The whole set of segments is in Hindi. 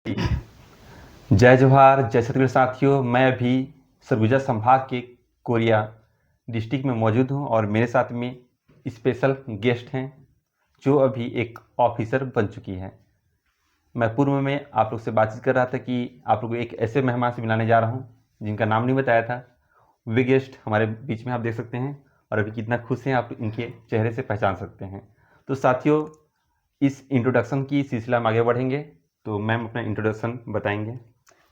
जय जोहार, जय छत्तीसगढ़ साथियों। मैं अभी सरगुजा संभाग के कोरिया डिस्ट्रिक्ट में मौजूद हूँ और मेरे साथ में स्पेशल गेस्ट हैं जो अभी एक ऑफिसर बन चुकी है। मैं पूर्व में आप लोग से बातचीत कर रहा था कि आप लोग को एक ऐसे मेहमान से मिलाने जा रहा हूँ जिनका नाम नहीं बताया था। वे गेस्ट हमारे बीच में आप देख सकते हैं और अभी कितना खुश हैं आप इनके चेहरे से पहचान सकते हैं। तो साथियों, इस इंट्रोडक्शन की सिलसिला में आगे बढ़ेंगे। तो मैम अपना इंट्रोडक्शन बताएंगे।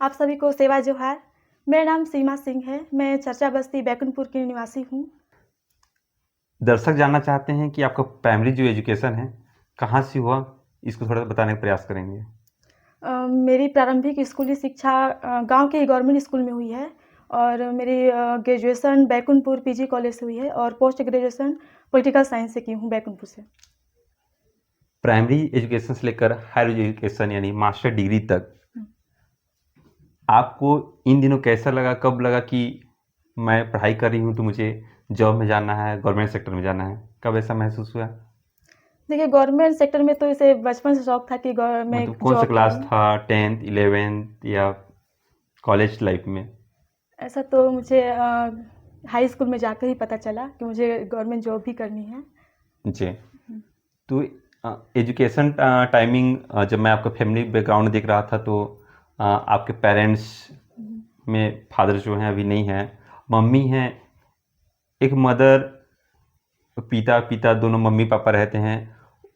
आप सभी को सेवा जोहार। मेरा नाम सीमा सिंह है। मैं चर्चा बस्ती बैकुंठपुर की निवासी हूँ। दर्शक जानना चाहते हैं कि आपका प्राइमरी जो एजुकेशन है कहाँ से हुआ, इसको थोड़ा बताने का प्रयास करेंगे। मेरी प्रारंभिक स्कूली शिक्षा गांव के ही गवर्नमेंट स्कूल में हुई है और मेरी ग्रेजुएशन बैकुंठपुर पीजी कॉलेज से हुई है और पोस्ट ग्रेजुएशन पॉलिटिकल साइंस से की हूँ बैकुंठपुर से। प्राइमरी एजुकेशन से लेकर हायर एजुकेशन यानी मास्टर डिग्री तक आपको इन दिनों कैसा लगा, कब लगा कि मैं पढ़ाई कर रही हूँ तो मुझे जॉब में जाना है, गवर्नमेंट सेक्टर में जाना है? कब ऐसा महसूस हुआ? देखिए, गवर्नमेंट सेक्टर में तो इसे बचपन से शौक था कि मैं मतलब कौन सा जॉब क्लास करूँ। था, 10th 11th या कॉलेज लाइफ में? ऐसा तो मुझे हाई स्कूल में जाकर ही पता चला कि मुझे गवर्नमेंट जॉब भी करनी है। जी। तो एजुकेशन टाइमिंग जब मैं आपका फैमिली बैकग्राउंड देख रहा था तो आपके पेरेंट्स में फादर जो हैं अभी नहीं हैं, मम्मी हैं। एक मदर, पिता दोनों मम्मी पापा रहते हैं।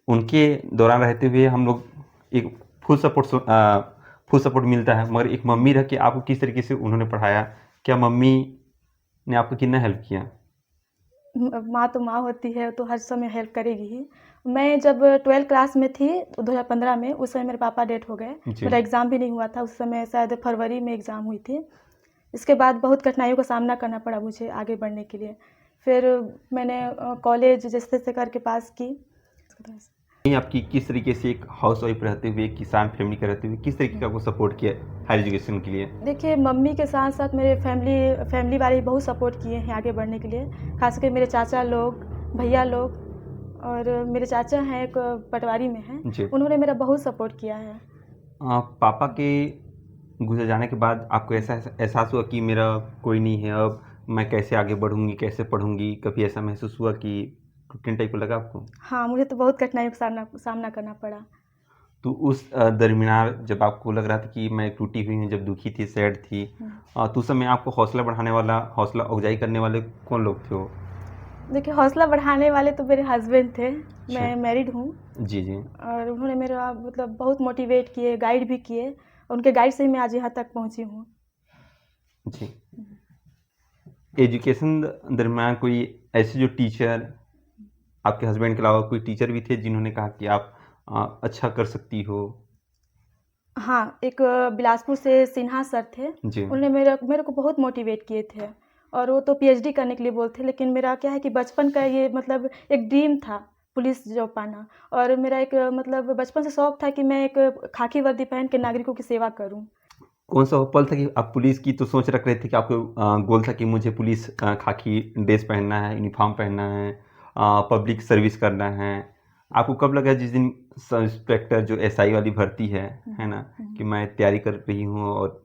उनके दौरान रहते हुए हम लोग एक फुल सपोर्ट मिलता है, मगर एक मम्मी रह के आपको किस तरीके से उन्होंने पढ़ाया? क्या मम्मी ने आपको कितना हेल्प किया? माँ तो माँ होती है तो हर समय हेल्प करेगी ही। मैं जब 12th क्लास में थी 2015 में, उस समय मेरे पापा डेथ हो गए। जी। मेरा एग्ज़ाम भी नहीं हुआ था उस समय, शायद फरवरी में एग्ज़ाम हुई थी। इसके बाद बहुत कठिनाइयों का सामना करना पड़ा मुझे आगे बढ़ने के लिए। फिर मैंने कॉलेज जैसे तैसे करके पास की। आपकी किस तरीके से एक हाउस वाइफ रहते हुए, एक किसान फैमिली का रहते हुए, किस तरीके का आपको सपोर्ट किया हायर एजुकेशन के लिए? देखिए, मम्मी के साथ साथ मेरे फैमिली वाले बहुत सपोर्ट किए हैं आगे बढ़ने के लिए। खास करके मेरे चाचा लोग, भैया लोग और मेरे चाचा हैं एक पटवारी में हैं, जी। उन्होंने मेरा बहुत सपोर्ट किया है। पापा के गुजर जाने के बाद आपको ऐसा एहसास हुआ कि मेरा कोई नहीं है, अब मैं कैसे आगे बढ़ूंगी, कैसे पढ़ूंगी? कभी ऐसा महसूस हुआ कि रुटीन टाइप लगा आपको? हाँ, मुझे तो बहुत कठिनाइयों का सामना करना पड़ा। तो उस दरमियान जब आपको लग रहा था कि मैं टूटी हुई हूँ, जब दुखी थी, सैड थी, तो उस समय आपको हौसला बढ़ाने वाला, हौसला अफजाई करने वाले कौन लोग थे वो? देखिए, हौसला बढ़ाने वाले तो मेरे हस्बैंड थे। अच्छा। मैं मैरिड हूँ जी जी। और उन्होंने मेरा मतलब बहुत मोटिवेट किए, गाइड भी किए और उनके गाइड से ही मैं आज यहाँ तक पहुँची हूँ। जी। एजुकेशन दरमियान कोई ऐसे जो टीचर, आपके हस्बैंड के अलावा कोई टीचर भी थे जिन्होंने कहा कि आप अच्छा कर सकती हो? हाँ, एक बिलासपुर से सिन्हा सर थे। जी। उन्होंने मेरे को बहुत मोटिवेट किए थे और वो तो पीएचडी करने के लिए बोलते थे, लेकिन मेरा क्या है कि बचपन का ये मतलब एक ड्रीम था पुलिस जॉब पाना और मेरा एक मतलब बचपन से शौक था कि मैं एक खाकी वर्दी पहन के नागरिकों की सेवा करूं। कौन सा वो पल था कि आप पुलिस की तो सोच रख रहे थे कि आपको गोल था कि मुझे पुलिस खाकी ड्रेस पहनना है, यूनिफॉर्म पहनना है, पब्लिक सर्विस करना है? आपको कब लगा जिस दिन सब इंस्पेक्टर जो एसआई वाली भर्ती है ना, कि मैं तैयारी कर रही हूँ और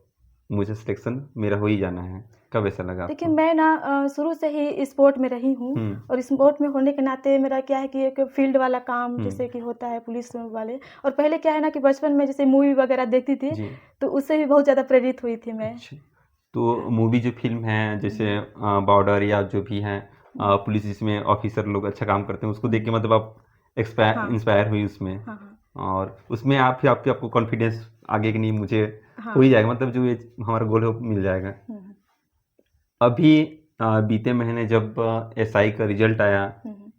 मुझे सिलेक्शन मेरा हो ही जाना है? कब ऐसा लगा देखिए, आपको? मैं ना शुरू से ही स्पोर्ट में रही हूँ और स्पोर्ट में होने के नाते मेरा क्या है कि एक फील्ड वाला काम जैसे कि होता है पुलिस वाले, और पहले क्या है ना कि बचपन में जैसे मूवी वगैरह देखती थी जी। तो उससे भी बहुत ज़्यादा प्रेरित हुई थी मैं। अच्छा। तो मूवी जो फिल्म है जैसे बॉर्डर या जो भी है, पुलिस जिसमें ऑफिसर लोग अच्छा काम करते हैं, उसको देख के मतलब आप हाँ इंस्पायर हुई उसमें, हाँ हाँ और उसमें आप फिर आपको कॉन्फिडेंस आगे कि नहीं मुझे हो ही हाँ। जाएगा, मतलब जो ये हमारा गोल है वो मिल जाएगा। हम्म, अभी बीते महीने जब एसआई का रिजल्ट आया, हम्म।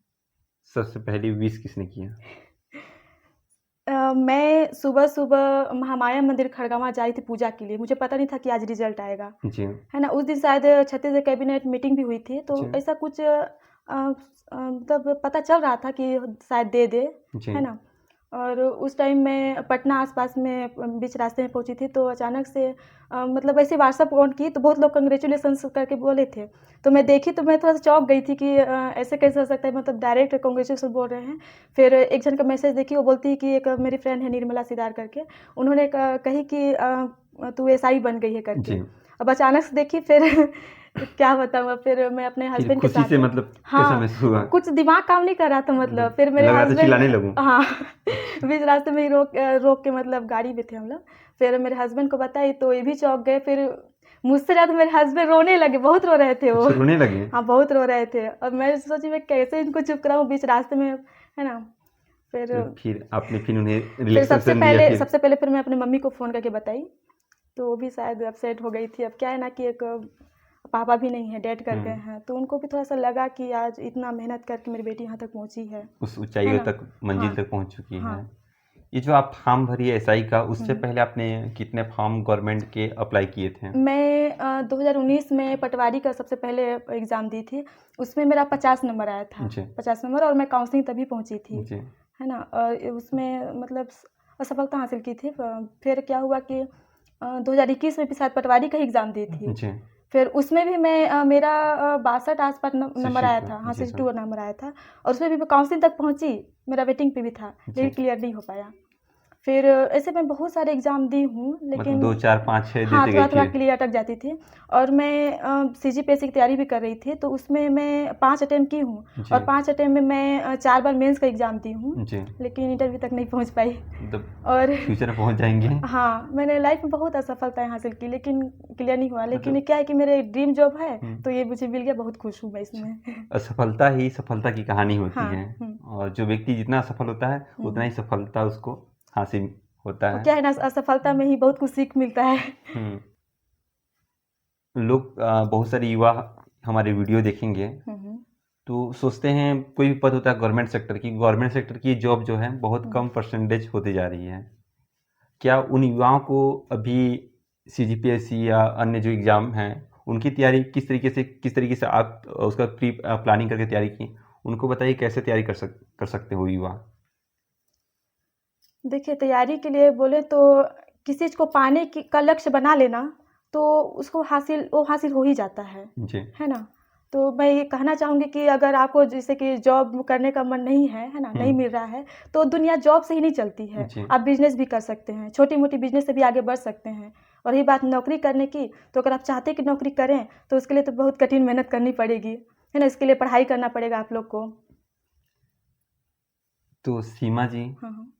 सबसे पहली विश किसने किया? मैं सुबह सुबह महामाया मंदिर खड़गवां जा रही थी पूजा के लिए। मुझे पता नहीं था कि आज रिजल्ट आएगा, जी। है ना। उस दिन शायद छत्तीसगढ़ कैबिनेट मीटिंग भी हुई थी तो अच्छा। ऐसा कुछ मतलब पता चल रहा था कि शायद दे दे, जी। है ना। और उस टाइम मैं पटना आसपास में बीच रास्ते में पहुंची थी, तो अचानक से मतलब ऐसे व्हाट्सअप ऑन की तो बहुत लोग कंग्रेचुलेसन्स करके बोले थे। तो मैं देखी तो मैं थोड़ा सा चौंक गई थी कि ऐसे कैसे हो सकता है, मतलब डायरेक्ट कंग्रेचुलेसन बोल रहे हैं। फिर एक जन का मैसेज देखी, वो बोलती है कि एक मेरी फ्रेंड है निर्मला सिदार करके, उन्होंने कही कि तू एसआई बन गई है करके। जी। अब अचानक से देखी फिर क्या बताऊँ, अब फिर मैं अपने फिर हस्बैंड के खुशी साथ से थी। मतलब कैसा हाँ, महसूस हुआ? कुछ दिमाग काम नहीं कर रहा था, मतलब फिर मेरे लग रहा था हस्बैंड, चिल्लाने लगूं। हाँ बीच रास्ते में ही रोक के, मतलब गाड़ी में थे हम लोग। फिर मेरे हस्बैंड को बताई तो ये भी चौंक गए। फिर मुझसे ज़्यादा मेरे हस्बैंड रोने लगे, बहुत रो रहे थे वो। अच्छा, रोने लगे? हाँ, बहुत रो रहे थे। और मैं सोची मैं कैसे इनको चुप कराऊँ बीच रास्ते में, है ना। फिर तो फिर आपने फिर उन्हें फिर रिलैक्सेशन दिया फिर? सबसे पहले फिर मैं अपनी मम्मी को फ़ोन करके बताई, तो वो भी शायद अपसेट हो गई थी। अब क्या है ना कि एक पापा भी नहीं है, डेड कर गए हैं, तो उनको भी थोड़ा-सा लगा कि आज इतना मेहनत करके मेरी बेटी यहाँ तक पहुँची है उस है ऊंचाइयों ना? तक, मंजिल हाँ, तक पहुंच चुकी हाँ। है। ये जो आप फॉर्म भरी है एसआई का, उससे हुँ। पहले आपने कितने फॉर्म गवर्नमेंट के अप्लाई किए थे? मैं 2019 में पटवारी का सबसे पहले एग्ज़ाम दी थी। उसमें मेरा 50 नंबर आया था, जी। 50 नंबर, और मैं काउंसलिंग तभी पहुँची थी, जी। है ना। और उसमें मतलब असफलता हासिल की थी। फिर क्या हुआ कि 2021 में भी शायद पटवारी का ही एग्ज़ाम दी थी। जी। फिर उसमें भी मैं मेरा 62 आस-पास नंबर आया था। हाँ, जी सर। 62 नंबर आया था, और उसमें भी मैं काउंसलिंग तक पहुँची, मेरा वेटिंग पे भी था, जी। लेकिन क्लियर नहीं हो पाया। फिर ऐसे मैं बहुत सारे एग्ज़ाम दी हूँ, मतलब लेकिन 2, 4, 5, 6 हाँ, देते गई थोड़ा-थोड़ा फिर? क्लियर अटक जाती थी। और मैं सीजीपीएससी की तैयारी भी कर रही थी, तो उसमें मैं 5 अटेम्प्ट की हूँ, जी। और 5 अटेम्प्ट में मैं 4 बार मेंस का एग्ज़ाम दी हूँ, जी। लेकिन इंटरव्यू तक नहीं पहुँच पाई। मतलब और फ्यूचर में पहुंच जाएंगे? हाँ, मैंने लाइफ में बहुत असफलताएँ हासिल की, लेकिन क्लियर नहीं हुआ। लेकिन ये मतलब क्या है कि मेरे ड्रीम जॉब है, तो ये मुझे मिल गया, बहुत खुश हूँ मैं इसमें। असफलता ही सफलता की कहानी होती हाँ, है। हुँ, और जो व्यक्ति जितना सफल होता है उतना ही हुँ। सफलता उसको हासिल होता और है। क्या है ना, असफलता में ही बहुत कुछ सीख मिलता है। हम्म। लोग बहुत सारे युवा हमारे वीडियो देखेंगे हुँ, हुँ, तो सोचते हैं कोई भी पद होता है गवर्नमेंट सेक्टर की जॉब जो है बहुत हुँ। कम परसेंटेज होती जा रही है। क्या उन युवाओं को अभी सीजीपीएससी या अन्य जो एग्ज़ाम हैं उनकी तैयारी किस तरीके से आप उसका प्री प्लानिंग करके तैयारी की, उनको बताइए कैसे तैयारी कर सकते हो युवा? देखिए, तैयारी के लिए बोले तो किसी चीज़ को पाने की का लक्ष्य बना लेना, तो उसको वो हासिल हो ही जाता जी। है ना? तो मैं ये कहना चाहूँगी कि अगर आपको जैसे कि जॉब करने का मन नहीं है ना? नहीं मिल रहा है, तो दुनिया जॉब से ही नहीं चलती है। जी। आप बिज़नेस भी कर सकते हैं, छोटी-मोटी बिज़नेस से भी आगे बढ़ सकते हैं। और रही बात नौकरी करने की, तो अगर आप चाहते हैं कि नौकरी करें, तो उसके लिए तो बहुत कठिन मेहनत करनी पड़ेगी, है ना? इसके लिए पढ़ाई करना पड़ेगा आप लोग को। तो सीमा जी हाँ, हाँ।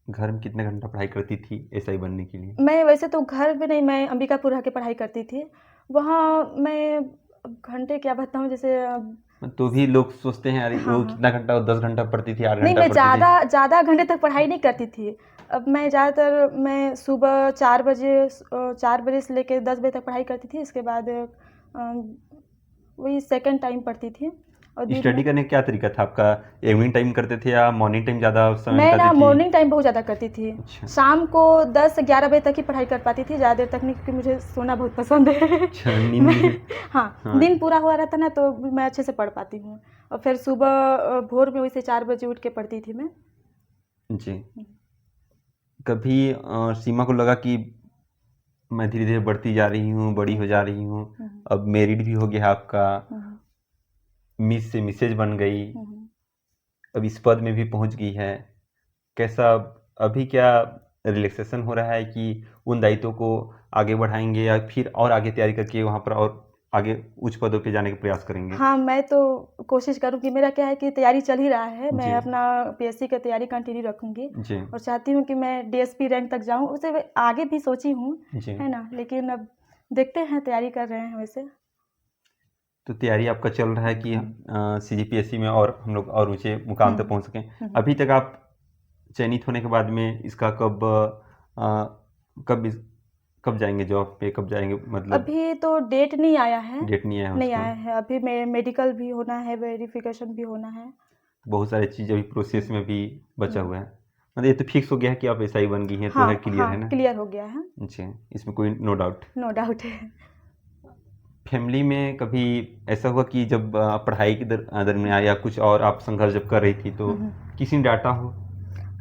घर में कितने घंटा पढ़ाई करती थी एसआई बनने के लिए? मैं वैसे तो घर पे नहीं, मैं अंबिकापुर रह के पढ़ाई करती थी। वहाँ मैं घंटे क्या बताऊँ, जैसे तो भी लोग सोचते हैं अरे हाँ, वो हाँ। कितना घंटा, वो 10 घंटा पढ़ती थी, 8 नहीं, घंटा मैं पढ़ती थी। ज़्यादा घंटे तक पढ़ाई नहीं करती थी। अब मैं ज़्यादातर मैं सुबह 4 बजे से लेके 10 बजे तक पढ़ाई करती थी। इसके बाद वही सेकंड टाइम पढ़ती थी, और दिन स्टडी में करने का क्या तरीका था आपका? इवनिंग टाइम करते थे या मॉर्निंग टाइम ज़्यादा समय मैं बिताती ना थी? मॉर्निंग टाइम बहुत ज़्यादा करती थी। अच्छा। शाम को 10 से 11 बजे तक ही पढ़ाई कर पाती थी, ज़्यादा देर तक नहीं, क्योंकि मुझे सोना बहुत पसंद है। अच्छा, नींद मैं भी। हाँ, हाँ। दिन पूरा हुआ रहता ना, तो मैं अच्छे से पढ़ पाती हूँ। और फिर सुबह भोर में वैसे 4 बजे उठ के पढ़ती थी मैं। जी। हुँ, कभी सीमा को लगा कि मैं धीरे-धीरे बढ़ती जा रही हूँ, बड़ी हो हुँ, जा रही हूँ, हुँ, अब मैरिड भी हो गया आपका, हुँ, मिस से मिसेज बन गई, हुँ, हुँ। अब इस पद में भी पहुँच गई है। कैसा अभी क्या रिलैक्सेशन हो रहा है कि उन दायित्वों को आगे बढ़ाएँगे या फिर और आगे तैयारी करके वहाँ पर और आगे उच्च पदों पे जाने का प्रयास करेंगे? हाँ, मैं तो कोशिश करूँगी, मेरा क्या है कि तैयारी चल ही रहा है, मैं जी। अपना पीएससी की तैयारी कंटिन्यू रखूँगी, जी। और चाहती हूँ कि मैं डीएसपी रैंक तक जाऊँ, उससे आगे भी सोची हूँ, जी। है ना? लेकिन अब देखते हैं, तैयारी कर रहे हैं वैसे। तो तैयारी आपका चल रहा है कि हुँ, सीजीपीएससी में और हम लोग और ऊँचे मुकाम हुँ, तक पहुँच सकें। हुँ, अभी तक आप चयनित होने के बाद में इसका कब इस कब जाएँगे जॉब पे? कब जाएँगे मतलब अभी तो डेट नहीं आया है, डेट नहीं आया नहीं उसका? आया है। अभी मेडिकल भी होना है, वेरिफ़िकेशन भी होना है। बहुत सारी चीज़ अभी हुँ, प्रोसेस में भी बचा हुँ। हुआ है। मतलब ये तो फिक्स हो गया है कि आप एसआई बन गई हैं तो है हाँ, क्लियर है हाँ, ना? क्लियर हो गया है, जी, इसमें कोई नो डाउट। नो डाउट है। फैमिली में कभी ऐसा हुआ कि जब पढ़ाई के दरमियान या कुछ और आप संघर्ष जब कर रही थी तो हुँ, हुँ। किसी ने डाँटा हो?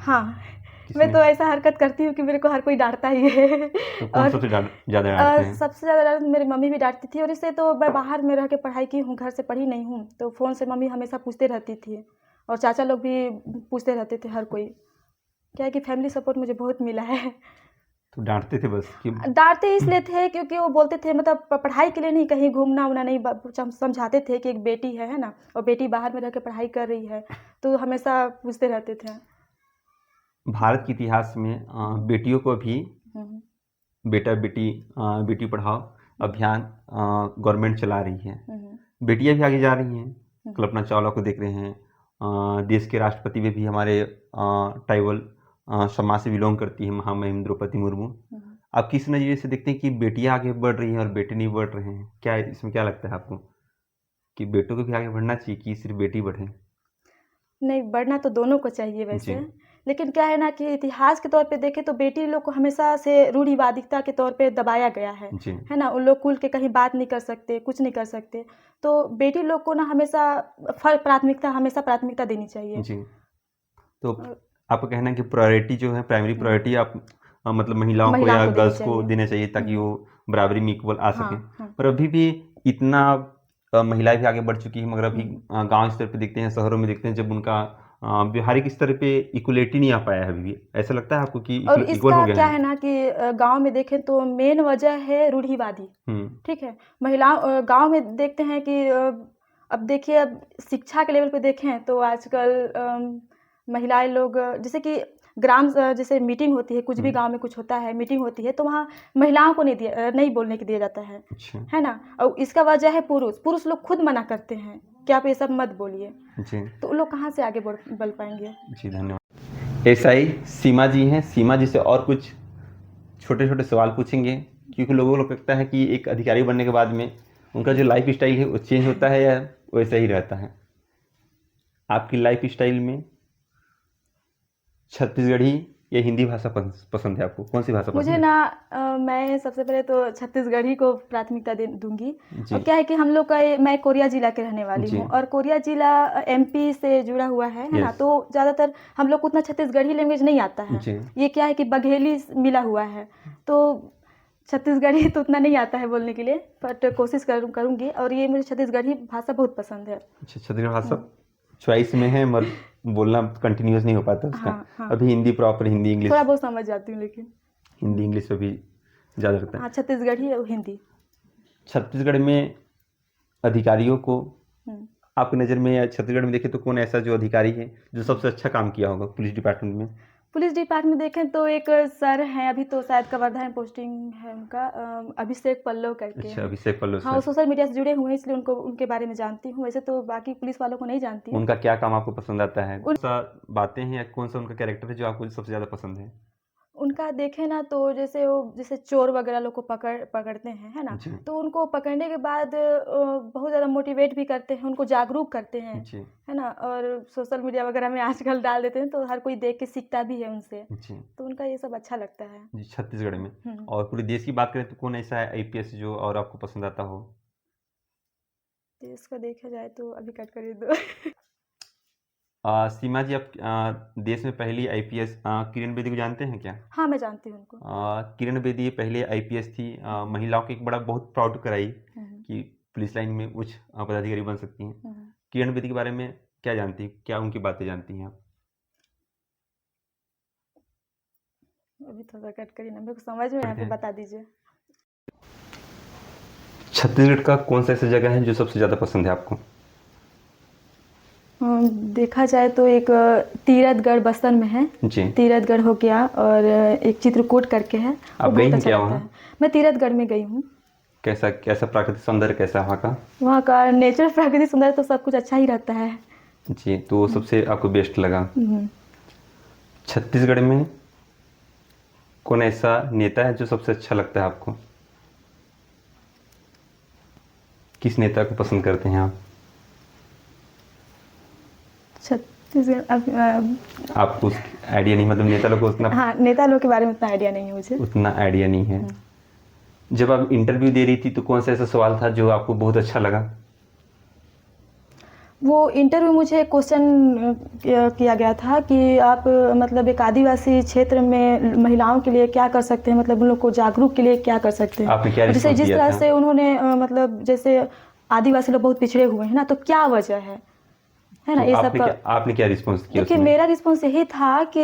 हाँ, मैं किसने? तो ऐसा हरकत करती हूँ कि मेरे को हर कोई डाँटता ही है। तो कौन और सबसे ज़्यादा डाँटते हैं? सबसे ज़्यादा डाँट मेरी मम्मी भी डाँटती थी, और इससे तो मैं बाहर में रह के पढ़ाई की हूँ, घर से पढ़ी नहीं हूँ, तो फ़ोन से मम्मी हमेशा पूछते रहती थी, और चाचा लोग भी पूछते रहते थे, हर कोई। क्या है कि फैमिली सपोर्ट मुझे बहुत मिला है। तो डाँटते थे बस कि डाँटते इसलिए थे क्योंकि वो बोलते थे, मतलब पढ़ाई के लिए नहीं, कहीं घूमना-वूमना नहीं, समझाते थे कि एक बेटी है ना? और बेटी बाहर में रह के पढ़ाई कर रही है, तो हमेशा पूछते रहते थे। भारत के इतिहास में बेटियों को भी हुँ, बेटा बेटी बेटी पढ़ाओ अभियान गवर्नमेंट चला रही है। हुँ, बेटियां भी आगे जा रही हैं। हुँ, कल्पना चावला को देख रहे हैं। देश के राष्ट्रपति में भी हमारे ट्राइबल समाज से बिलोंग करती है महामहिम द्रौपदी मुर्मू। हुँ। आप किस नज़रिए से देखते हैं कि बेटियां आगे बढ़ रही हैं और बेटे नहीं बढ़ रहे हैं? क्या इसमें क्या लगता है आपको कि बेटों को भी आगे बढ़ना चाहिए कि सिर्फ बेटी बढ़े? नहीं, बढ़ना तो दोनों को चाहिए जी। वैसे, लेकिन क्या है ना कि इतिहास के तौर पे देखें तो बेटी लोग को हमेशा से रूढ़िवादिता के तौर पे दबाया गया जी। है ना? उन लोग खुल के कहीं बात नहीं कर सकते, कुछ नहीं कर सकते। तो बेटी लोग को ना हमेशा हमेशा प्राथमिकता देनी चाहिए। जी। तो और आपका कहना है कि प्रायोरिटी जो है प्राइमरी प्रायोरिटी आप मतलब महिलाओं को महिलाओं या को देनी गर्ल्स को चाहिए। देना चाहिए ताकि वो बराबरी में इक्वल आ सकें। हाँ, हाँ। पर अभी भी इतना महिलाएं भी आगे बढ़ चुकी हैं, मगर अभी गांव स्तर पे देखते हैं, शहरों में देखते हैं, जब उनका व्यवहारिक स्तर पे इक्वलिटी नहीं आ पाया है अभी भी। ऐसा लगता है आपको कि और इक्वल हो इसका गया क्या है? है ना कि गाँव में देखें तो मेन वजह है रूढ़िवादी। ठीक है? गाँव में देखते हैं कि अब देखिए, अब शिक्षा के लेवल पे देखें तो आजकल महिलाएँ लोग जैसे कि जैसे मीटिंग होती है, कुछ भी गाँव में कुछ होता है, मीटिंग होती है, तो वहाँ महिलाओं को नहीं बोलने के दिया जाता है। अच्छा। है ना? और इसका वजह है पुरुष लोग खुद मना करते हैं कि आप ये सब मत बोलिए। जी। तो वो लोग कहाँ से आगे बढ़ पाएँगे? जी, धन्यवाद। ऐसा ही सीमा जी हैं। सीमा जी से और कुछ छोटे छोटे सवाल पूछेंगे, क्योंकि लोगों को लगता है कि एक अधिकारी बनने के बाद में उनका जो लाइफ स्टाइल है वो चेंज होता है या वैसा ही रहता है? आपकी लाइफ स्टाइल में छत्तीसगढ़ी या हिंदी भाषा पसंद है आपको? कौन सी भाषा मुझे पसंद ना मैं सबसे पहले तो छत्तीसगढ़ी को प्राथमिकता दूंगी। है? और जी। क्या है कि हम लोग का मैं कोरिया ज़िला के रहने वाली जी। हूँ, और कोरिया ज़िला एमपी से जुड़ा हुआ है ना? यस। तो ज़्यादातर हम लोग को उतना छत्तीसगढ़ी लैंग्वेज नहीं आता है। जी। ये क्या है कि बघेली मिला हुआ है, तो छत्तीसगढ़ी तो उतना नहीं आता है बोलने के लिए, बट कोशिश करूँगी, और ये मुझे छत्तीसगढ़ी भाषा बहुत पसंद है। अच्छा, छत्तीसगढ़ी भाषा चॉइस में है, मगर बोलना कंटिन्यूस नहीं हो पाता उसका। हाँ, हाँ। अभी हिंदी प्रॉपर हिंदी इंग्लिश थोड़ा बहुत समझ जाती हूँ लेकिन। हिंदी इंग्लिश अभी ज़्यादा रहता है। हाँ, छत्तीसगढ़ी और हिंदी। छत्तीसगढ़ में अधिकारियों को हुँ। आपकी नज़र में या छत्तीसगढ़ में देखें तो कौन ऐसा जो अधिकारी है जो सबसे अच्छा काम किया होगा पुलिस डिपार्टमेंट में? पुलिस डिपार्टमेंट में देखें तो एक सर हैं, अभी तो शायद कवर्धा में पोस्टिंग है उनका, अभिषेक पल्लव करके अच्छा, हैं। अभिषेक पल्लव हाँ, वो सर। सोशल मीडिया से जुड़े हुए हैं, इसलिए उनके बारे में जानती हूँ, वैसे तो बाकी पुलिस वालों को नहीं जानती हूँ। उनका क्या काम आपको पसंद आता है? कौन सा बातें हैं या कौन सा उनका कैरेक्टर है जो आपको सबसे ज़्यादा पसंद है? उनका देखें ना तो जैसे चोर वगैरह लोग को पकड़ते हैं, है ना? जी। तो उनको पकड़ने के बाद बहुत ज़्यादा मोटिवेट भी करते हैं, उनको जागरूक करते हैं, जी। है ना? और सोशल मीडिया वगैरह में आजकल डाल देते हैं, तो हर कोई देख के सीखता भी है उनसे। जी। तो उनका ये सब अच्छा लगता है। जी, छत्तीसगढ़ में। हुँ। और पूरे देश की बात करें तो कौन ऐसा है आईपीएस जो और आपको पसंद आता हो? देश का देखा जाए तो अभी कट कर ही दो। सीमा जी, आप देश में पहली आईपीएस किरण बेदी को जानते हैं क्या? हाँ, मैं जानती हूँ उनको। किरण बेदी पहले आईपीएस थी। महिलाओं को एक बड़ा बहुत प्राउड कराई हुँ, हुँ। कि पुलिस लाइन में उच्च पदाधिकारी बन सकती हैं। हुँ, हुँ। किरण बेदी के बारे में क्या जानती हैं? क्या उनकी बातें जानती हैं आप? अभी थोड़ा कट करिए ना, मेरे को समझ में आया, फिर बता दीजिए। छत्तीसगढ़ का कौन सा ऐसा जगह है जो सबसे ज़्यादा पसंद है आपको? देखा जाए तो एक तीरथगढ़ बस्तर में है। जी। तीरथगढ़ हो गया, और एक चित्रकूट करके है, वो आप गई बहुत हैं अच्छा क्या लगता वहाँ? है। मैं तीरथगढ़ में गई हूँ। कैसा कैसा प्राकृतिक सौंदर्य कैसा है वहाँ का? वहाँ का नेचर, प्राकृतिक सुंदर तो सब कुछ अच्छा ही रहता है। जी, तो वो सबसे आपको बेस्ट लगा। हुँ। छत्तीसगढ़ में कौन ऐसा नेता है जो सबसे अच्छा लगता है आपको? किस नेता को पसंद करते हैं आप? छत्तीसगढ़ आपको आइडिया नहीं, मतलब नेता लोग को उतना हाँ, नेता लोग के बारे में उतना आइडिया नहीं है मुझे। उतना आइडिया नहीं है। जब आप इंटरव्यू दे रही थी तो कौन सा ऐसा सवाल था जो आपको बहुत अच्छा लगा? वो इंटरव्यू मुझे क्वेश्चन किया गया था कि आप मतलब एक आदिवासी क्षेत्र में महिलाओं के लिए क्या कर सकते हैं, मतलब उन लोग को जागरूक के लिए क्या कर सकते हैं। आपने क्या और जैसे रिस्पॉन्स जिस दिया तरह था? से उन्होंने मतलब जैसे आदिवासी लोग बहुत पिछड़े हुए हैं ना, तो क्या वजह है ना तो ये सब का। आपने क्या रिस्पॉन्स किया देखिए उसमें? मेरा रिस्पॉन्स यही था कि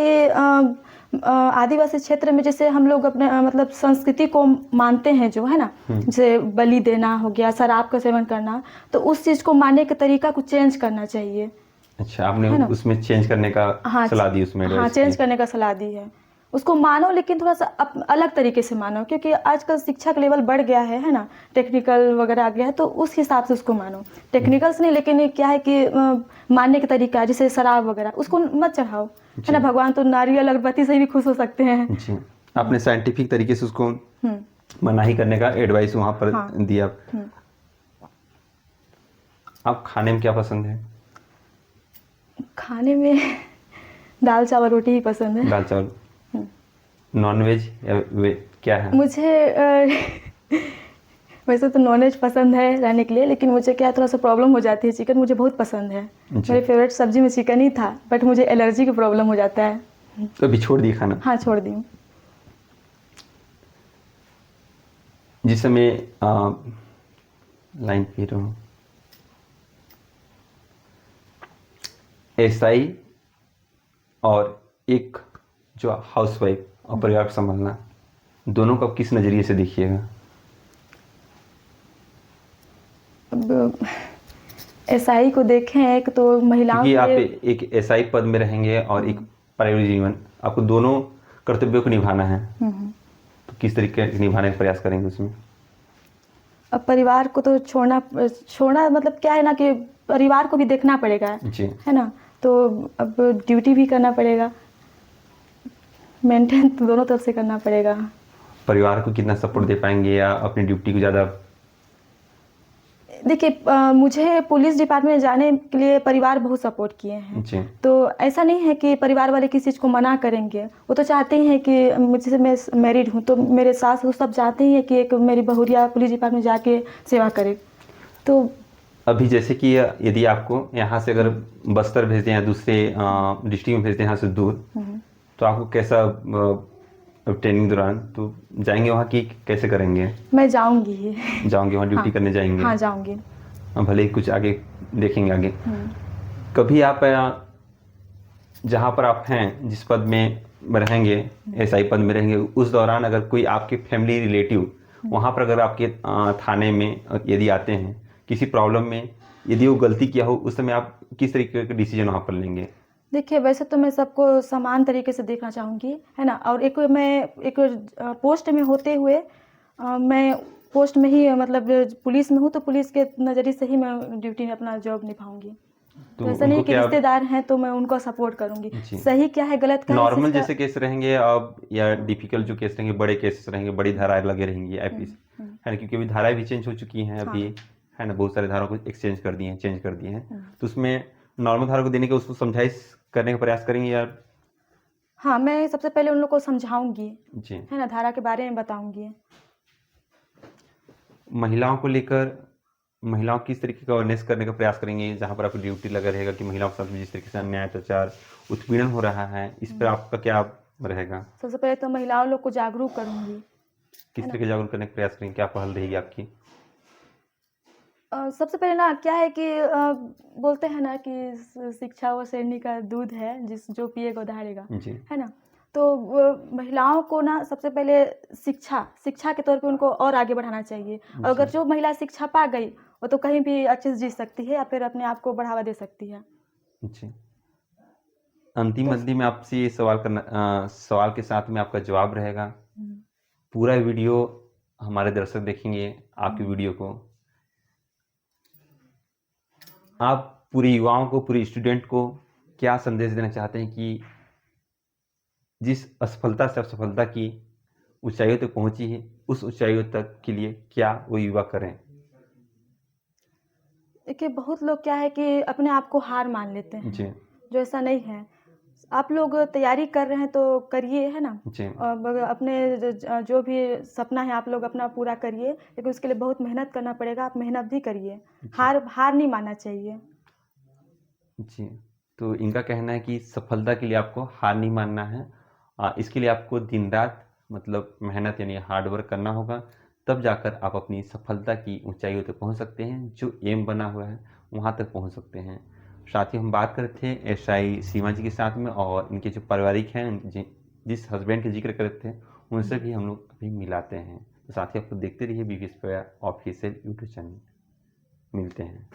आदिवासी क्षेत्र में जैसे हम लोग अपने मतलब संस्कृति को मानते हैं जो है ना, जैसे बलि देना हो गया, शराब का सेवन करना, तो उस चीज़ को मानने के तरीका को चेंज करना चाहिए, अच्छा, आपने है ना। उसमें चेंज करने का हाँ सलाह दी, उसमें हाँ, एडवाइस चेंज की? करने का सलाह दी है। उसको मानो लेकिन थोड़ा सा अलग तरीके से मानो, क्योंकि आजकल शिक्षा का लेवल बढ़ गया है ना, टेक्निकल वगैरह आ गया है, तो उस हिसाब से उसको मानो। टेक्निकल से नहीं, लेकिन ये क्या है कि मानने का तरीका है, जैसे शराब वगैरह उसको मत चढ़ाओ, है ना। जी भगवान तो नारियल अगरबत्ती से भी खुश हो सकते हैं। जी, आपने साइंटिफिक तरीके से उसको हम्म। मनाही करने का एडवाइस वहाँ पर हाँ। दिया। आप खाने में क्या पसंद है? खाने में दाल चावल रोटी ही पसंद है। दाल चावल? नॉन वेज या क्या है? मुझे वैसे तो नॉनवेज पसंद है रहने के लिए, लेकिन मुझे क्या थोड़ा सा प्रॉब्लम हो जाती है। चिकन मुझे बहुत पसंद है, जी, मेरी फेवरेट सब्जी में चिकन ही था, बट मुझे एलर्जी की प्रॉब्लम हो जाता है। तो अभी छोड़ दिए खाना? हाँ, छोड़ दी हूँ। जिस समय लाइन पी रहा हूँ, एसआई और एक जो हाउसवाइफ और परिवार को संभालना, दोनों को आप किस नज़रिए से देखिएगा? अब एसआई को देखें, एक तो महिलाओं क्योंकि के आप लिए एक एसआई पद में रहेंगे और एक पारिवारिक जीवन, आपको दोनों कर्तव्यों को निभाना है, तो किस तरीके से निभाने का प्रयास करेंगे उसमें? अब परिवार को तो छोड़ना मतलब क्या है ना कि परिवार को भी देखना पड़ेगा, जी, है ना। तो अब ड्यूटी भी करना पड़ेगा, मेंटेन तो दोनों तरफ से करना पड़ेगा। परिवार को कितना सपोर्ट दे पाएंगे या अपनी ड्यूटी को ज़्यादा? देखिए मुझे पुलिस डिपार्टमेंट में जाने के लिए परिवार बहुत सपोर्ट किए हैं, जी तो ऐसा नहीं है कि परिवार वाले किसी चीज़ को मना करेंगे। वो तो चाहते ही हैं कि मुझसे, मैं मैरिड हूँ, तो मेरे सास वो सब चाहते ही हैं कि एक मेरी बहुरिया पुलिस डिपार्टमेंट में जाके सेवा करे। तो अभी जैसे कि यदि आपको यहाँ से अगर बस्तर भेज दें या दूसरे डिस्ट्रिक्ट में भेज दें यहाँ से दूर, तो आपको कैसा ट्रेनिंग दौरान तो जाएंगे वहाँ की कैसे करेंगे? मैं जाऊंगी ही। जाओगे वहाँ ड्यूटी हाँ, करने जाएंगे? हाँ जाऊंगी। भले ही कुछ आगे देखेंगे आगे। कभी आप जहाँ पर आप हैं जिस पद में रहेंगे, एसआई पद में रहेंगे, उस दौरान अगर कोई आपके फैमिली रिलेटिव वहाँ पर अगर आपके थाने में यदि आते हैं किसी प्रॉब्लम में, यदि वो गलती किया हो, उस समय आप किस तरीके का डिसीजन वहाँ पर लेंगे? देखिए वैसे तो मैं सबको समान तरीके से देखना चाहूँगी, है ना। और एक पोस्ट में होते हुए मैं पोस्ट में ही मतलब पुलिस में हूँ, तो पुलिस के नज़रिए से ही मैं ड्यूटी में अपना जॉब निभाऊंगी। तो ऐसा नहीं उनको है कि क्या रिश्तेदार हैं तो मैं उनको सपोर्ट करूँगी। जी, सही क्या है गलत क्या है इस नॉर्मल चीज़ का। जैसे केस रहेंगे अब या डिफिकल्ट जो केस रहेंगे, बड़े केसेस रहेंगे, बड़ी धाराएं लगे रहेंगी आईपीसी, है ना, क्योंकि अभी धाराएं भी चेंज हो चुकी हैं अभी, है ना, बहुत सारे धाराओं को एक्सचेंज कर दिए हैं, चेंज कर दिए हैं, तो उसमें नॉर्मल धारा को देने के उसको समझाइश करने का प्रयास करेंगे या? हाँ, मैं सबसे पहले उन लोग को समझाऊंगी, जी, है ना, धारा के बारे में बताऊंगी। महिलाओं को लेकर महिलाओं किस तरीके का अवेयरनेस करने का प्रयास करेंगे जहाँ पर आपको ड्यूटी लगा रहेगा कि महिलाओं के साथ जिस तरीके से अन्याय, अत्याचार, उत्पीड़न हो रहा है, इस पर आपका क्या रहेगा? सबसे पहले तो महिलाओं लोग को जागरूक करूंगी। किस तरीके से जागरूक करने का प्रयास करेंगे, क्या पहल रहेगी आपकी? सबसे पहले ना क्या है कि बोलते हैं ना कि शिक्षा वो शेरनी का दूध है, जिस जो पिएगा धारेगा, जी, है ना। तो महिलाओं को ना सबसे पहले शिक्षा के तौर पे उनको और आगे बढ़ाना चाहिए। अगर जो महिला शिक्षा पा गई, वो तो कहीं भी अच्छे से जी सकती है या फिर अपने आप को बढ़ावा दे सकती है। जी। अंतिम में आपसे ये सवाल करना, सवाल के साथ में आपका जवाब रहेगा। पूरा वीडियो हमारे दर्शक देखेंगे आपकी वीडियो को, आप पूरे युवाओं को, पूरे स्टूडेंट को क्या संदेश देना चाहते हैं कि जिस असफलता से असफलता की ऊंचाइयों तक पहुंची है, उस ऊंचाइयों तक के लिए क्या वो युवा करें? देखिए बहुत लोग क्या है कि अपने आप को हार मान लेते हैं, जी, जो ऐसा नहीं है। आप लोग तैयारी कर रहे हैं तो करिए, है ना। जी, और अपने जो भी सपना है आप लोग अपना पूरा करिए, लेकिन उसके लिए बहुत मेहनत करना पड़ेगा। आप मेहनत भी करिए, हार नहीं मानना चाहिए। जी, तो इनका कहना है कि सफलता के लिए आपको हार नहीं मानना है। इसके लिए आपको दिन-रात मतलब मेहनत यानी हार्ड वर्क करना होगा, तब जाकर आप अपनी सफलता की ऊँचाइयों तक पहुँच सकते हैं, जो एम बना हुआ है, वहाँ तक पहुँच सकते हैं। साथ ही हम बात कर रहे थे एसआई सीमा जी के साथ में और इनके जो पारिवारिक हैं, जिस हस्बैंड का ज़िक्र कर रहे थे, उनसे भी हम लोग अभी मिलाते हैं। तो साथ ही आप लोग देखते रहिए बीबीएस पे ऑफिशियल यूट्यूब चैनल। मिलते हैं।